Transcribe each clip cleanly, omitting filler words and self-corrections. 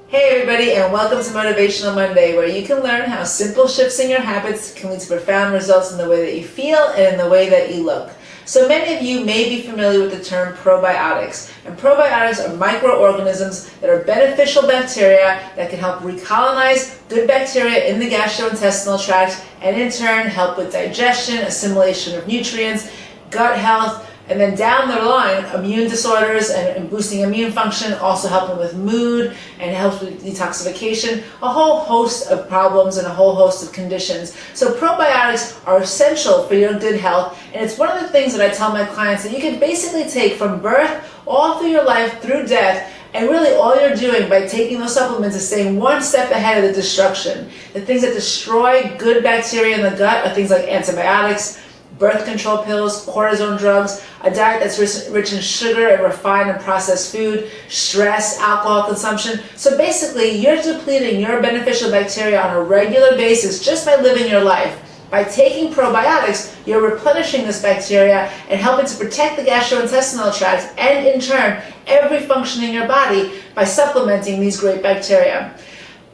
Hey everybody, and welcome to Motivational Monday, where you can learn how simple shifts in your habits can lead to profound results in the way that you feel and in the way that you look. So many of you may be familiar with the term probiotics, and probiotics are microorganisms that are beneficial bacteria that can help recolonize good bacteria in the gastrointestinal tract and in turn help with digestion, assimilation of nutrients, gut health, and then down the line, immune disorders and boosting immune function, also helping with mood and helps with detoxification, a whole host of problems and a whole host of conditions. So probiotics are essential for your good health, and it's one of the things that I tell my clients that you can basically take from birth all through your life through death. And really all you're doing by taking those supplements is staying one step ahead of the destruction. The things that destroy good bacteria in the gut are things like antibiotics, birth control pills, cortisone drugs, a diet that's rich in sugar and refined and processed food, stress, alcohol consumption. So basically, you're depleting your beneficial bacteria on a regular basis just by living your life. By taking probiotics, you're replenishing this bacteria and helping to protect the gastrointestinal tract and, in turn, every function in your body by supplementing these great bacteria.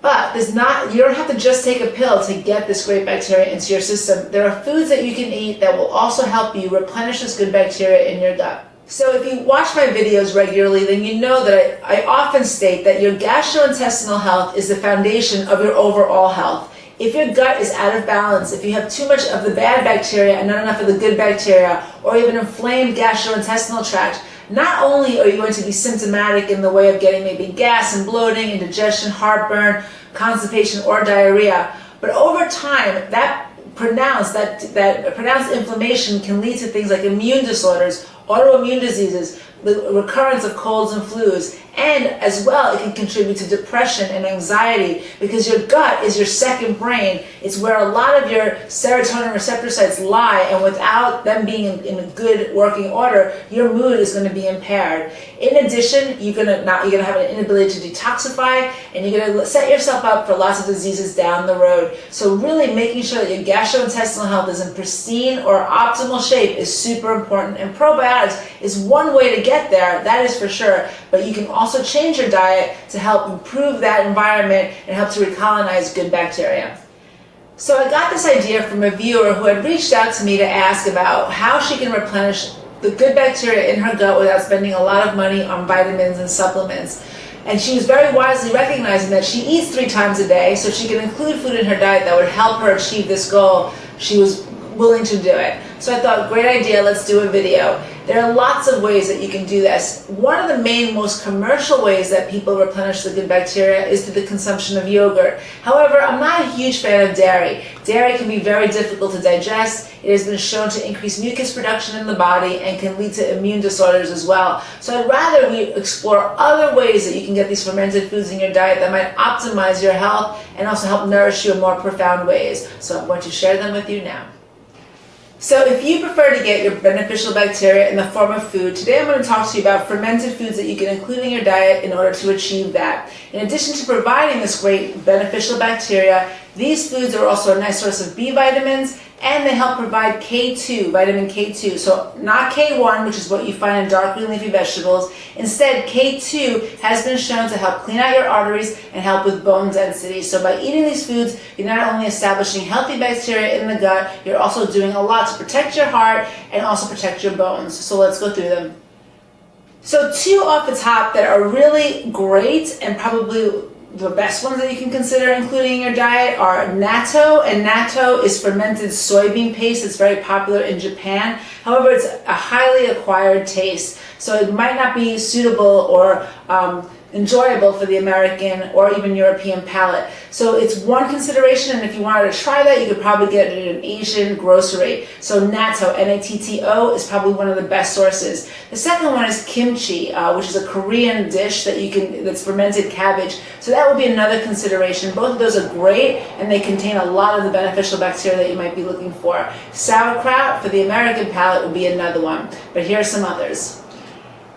But you don't have to just take a pill to get this great bacteria into your system. There are foods that you can eat that will also help you replenish this good bacteria in your gut. So if you watch my videos regularly, then you know that I often state that your gastrointestinal health is the foundation of your overall health. If your gut is out of balance, if you have too much of the bad bacteria and not enough of the good bacteria, or even inflamed gastrointestinal tract, not only are you going to be symptomatic in the way of getting maybe gas and bloating, indigestion, heartburn, constipation, or diarrhea, but over time, that pronounced inflammation can lead to things like immune disorders, autoimmune diseases, the recurrence of colds and flus, and as well it can contribute to depression and anxiety because your gut is your second brain. It's where a lot of your serotonin receptor sites lie, and without them being in a good working order, your mood is going to be impaired. In addition, you're going to have an inability to detoxify, and you're going to set yourself up for lots of diseases down the road. So really making sure that your gastrointestinal health is in pristine or optimal shape is super important, and probiotics is one way to get there, that is for sure, but you can also change your diet to help improve that environment and help to recolonize good bacteria. So I got this idea from a viewer who had reached out to me to ask about how she can replenish the good bacteria in her gut without spending a lot of money on vitamins and supplements. And she was very wisely recognizing that she eats 3 times a day, so she can include food in her diet that would help her achieve this goal. She was willing to do it. So I thought, great idea, let's do a video. There are lots of ways that you can do this. One of the main, most commercial ways that people replenish the good bacteria is through the consumption of yogurt. However, I'm not a huge fan of dairy. Dairy can be very difficult to digest. It has been shown to increase mucus production in the body and can lead to immune disorders as well. So I'd rather we explore other ways that you can get these fermented foods in your diet that might optimize your health and also help nourish you in more profound ways. So I'm going to share them with you now. So if you prefer to get your beneficial bacteria in the form of food, today I'm going to talk to you about fermented foods that you can include in your diet in order to achieve that. In addition to providing this great beneficial bacteria, these foods are also a nice source of B vitamins, and they help provide K2, vitamin K2. So not K1, which is what you find in dark green leafy vegetables. Instead, K2 has been shown to help clean out your arteries and help with bone density. So by eating these foods, you're not only establishing healthy bacteria in the gut, you're also doing a lot to protect your heart and also protect your bones. So let's go through them. So 2 off the top that are really great and probably the best ones that you can consider including in your diet are natto, and natto is fermented soybean paste. It's very popular in Japan. However, it's a highly acquired taste, so it might not be suitable or enjoyable for the American or even European palate. So it's one consideration, and if you wanted to try that, you could probably get it in an Asian grocery. So natto, N-A-T-T-O, is probably one of the best sources. The second one is kimchi, which is a Korean dish that's fermented cabbage. So that would be another consideration. Both of those are great, and they contain a lot of the beneficial bacteria that you might be looking for. Sauerkraut, for the American palate, would be another one. But here are some others.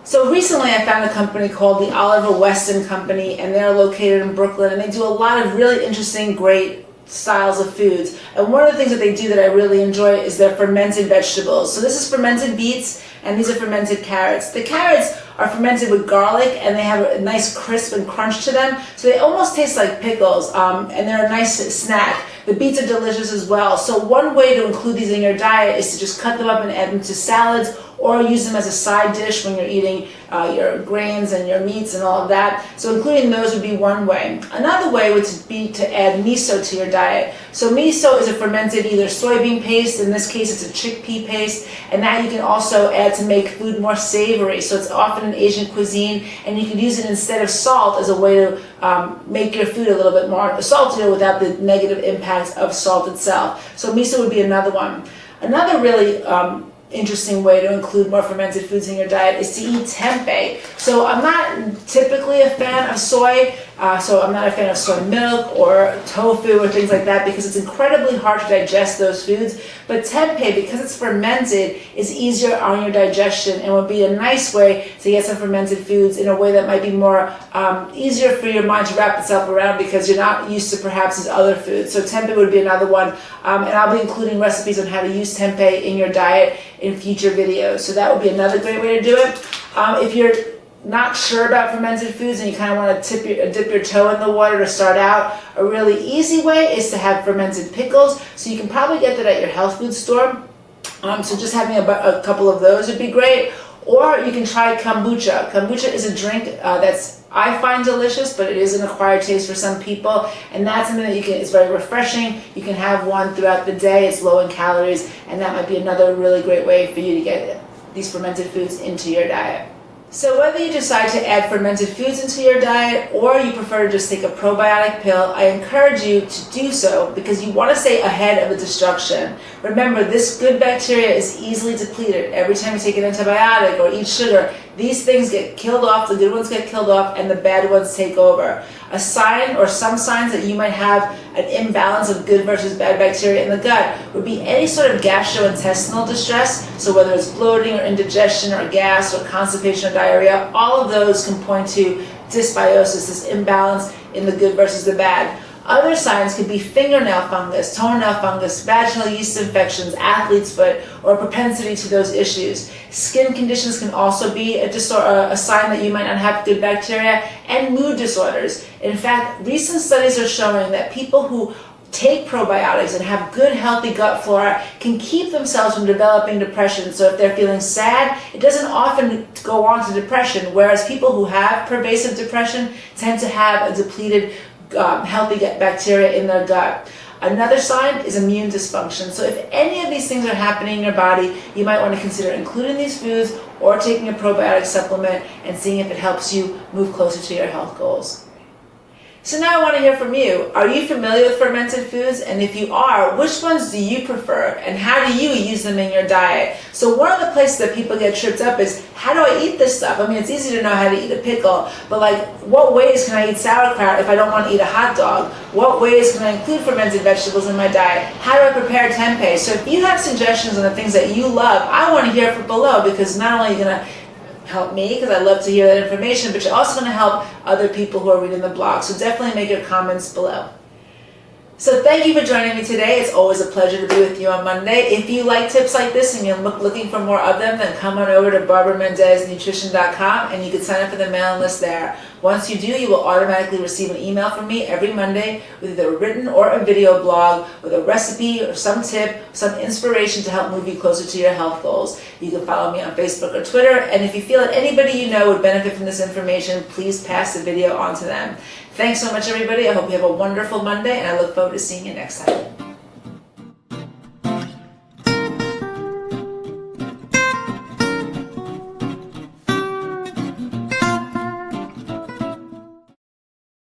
So recently I found a company called the Oliver Weston Company, and they're located in Brooklyn, and they do a lot of really interesting, great styles of foods. And one of the things that they do that I really enjoy is their fermented vegetables. So this is fermented beets, and these are fermented carrots. The carrots are fermented with garlic, and they have a nice crisp and crunch to them, so they almost taste like pickles, and they're a nice snack. The beets are delicious as well, so one way to include these in your diet is to just cut them up and add them to salads, or use them as a side dish when you're eating your grains and your meats and all of that. So including those would be one way. Another way would be to add miso to your diet. So miso is a fermented either soybean paste, in this case it's a chickpea paste, and that you can also add to make food more savory. So it's often in Asian cuisine, and you can use it instead of salt as a way to make your food a little bit more saltier without the negative impacts of salt itself. So miso would be another one. Another really interesting way to include more fermented foods in your diet is to eat tempeh. So I'm not typically a fan of soy, so I'm not a fan of soy milk or tofu or things like that because it's incredibly hard to digest those foods. But tempeh, because it's fermented, is easier on your digestion and would be a nice way to get some fermented foods in a way that might be more easier for your mind to wrap itself around because you're not used to perhaps these other foods. So tempeh would be another one, and I'll be including recipes on how to use tempeh in your diet in future videos. So that would be another great way to do it. If you're not sure about fermented foods and you kind of want to dip your toe in the water to start out, a really easy way is to have fermented pickles. So you can probably get that at your health food store. So just having a couple of those would be great. Or you can try kombucha. Kombucha is a drink I find delicious, but it is an acquired taste for some people, and that's something that it's very refreshing. You can have one throughout the day. It's low in calories, and that might be another really great way for you to get these fermented foods into your diet. So whether you decide to add fermented foods into your diet or you prefer to just take a probiotic pill, I encourage you to do so because you want to stay ahead of the destruction. Remember, this good bacteria is easily depleted. Every time you take an antibiotic or eat sugar, these things get killed off, the good ones get killed off, and the bad ones take over. A sign or some signs that you might have an imbalance of good versus bad bacteria in the gut would be any sort of gastrointestinal distress, so whether it's bloating or indigestion or gas or constipation or diarrhea, all of those can point to dysbiosis, this imbalance in the good versus the bad. Other signs could be fingernail fungus, toenail fungus, vaginal yeast infections, athlete's foot, or a propensity to those issues. Skin conditions can also be a sign that you might not have good bacteria, and mood disorders. In fact, recent studies are showing that people who take probiotics and have good healthy gut flora can keep themselves from developing depression. So if they're feeling sad, it doesn't often go on to depression, whereas people who have pervasive depression tend to have a depleted healthy bacteria in their gut. Another sign is immune dysfunction. So if any of these things are happening in your body, you might want to consider including these foods or taking a probiotic supplement and seeing if it helps you move closer to your health goals. So now I want to hear from you. Are you familiar with fermented foods? And if you are, which ones do you prefer? And how do you use them in your diet? So one of the places that people get tripped up is, how do I eat this stuff? I mean, it's easy to know how to eat a pickle, but like, what ways can I eat sauerkraut if I don't want to eat a hot dog? What ways can I include fermented vegetables in my diet? How do I prepare tempeh? So if you have suggestions on the things that you love, I want to hear from below, because not only are you going to help me, because I love to hear that information, but you're also going to help other people who are reading the blog. So definitely make your comments below. So thank you for joining me today. It's always a pleasure to be with you on Monday. If you like tips like this and you're looking for more of them, then come on over to barbaramendeznutrition.com and you can sign up for the mailing list there. Once you do, you will automatically receive an email from me every Monday with either a written or a video blog with a recipe or some tip, some inspiration to help move you closer to your health goals. You can follow me on Facebook or Twitter, and if you feel that anybody you know would benefit from this information, please pass the video on to them. Thanks so much, everybody. I hope you have a wonderful Monday, and I look forward to seeing you next time.